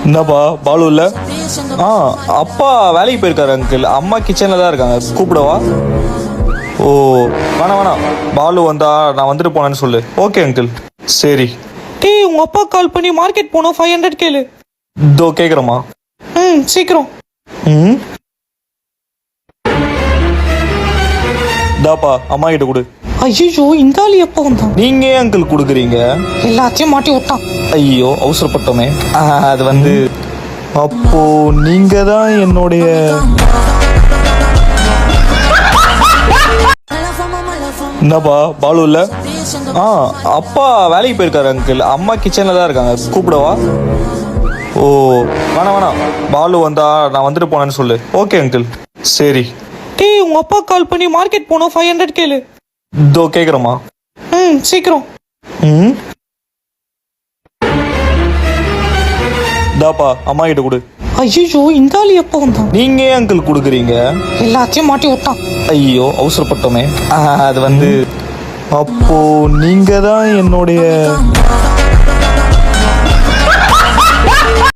என்னப்பா பாலு இல்ல? அப்பா வேலைக்கு போயிருக்காரு அங்கிள். அம்மா கிச்சன்ல தான் இருக்காங்க. கூப்பிடவா? ஓ வேணாம் வேணாம், பாலு வந்தா நான் வந்துட்டு போனேன்னு சொல்லு. Okay uncle. சரி. டேய் உங்க அப்பா கால் பண்ணி மார்க்கெட் போனோம் 500 கேளு. இதோ கேக்குறேம்மா. சீக்கிரம். தாப்பா அம்மா கிட்ட கொடு. ஐயோ இந்த ஆளு எப்போ வந்தான்? நீங்க ஏன் அங்கிள் கொடுக்குறீங்க? எல்லாத்தையும் மாட்டி விட்டான். ஐயோ அவசரப்பட்டோமே. அது வந்து அப்போ நீங்க தான் என்னுடைய என்னப்பா பாலு இல்ல? அப்பா வேலைக்கு போயிருக்காரு அங்கிள். அம்மா கிச்சன்ல தான் இருக்காங்க. கூப்பிடவா? ஓ வேணாம் வேணாம், பாலு வந்தா நான் வந்துட்டு போனேன்னு சொல்லு. Okay uncle. சரி. டேய் உங்க அப்பா கால் பண்ணி மார்க்கெட் போனோம் 500 கேளு. இதோ கேக்குறேம்மா. சீக்கிரம். தாப்பா அம்மா கிட்ட கொடு. ஐயோ இந்த ஆளு எப்போ வந்தான்? நீங்க ஏன் அங்கிள் கொடுக்குறீங்க? எல்லாத்தையும் மாட்டி விட்டான். ஐயோ அவசரப்பட்டோமே. அது வந்து அப்போ நீங்க தான் என்னுடைய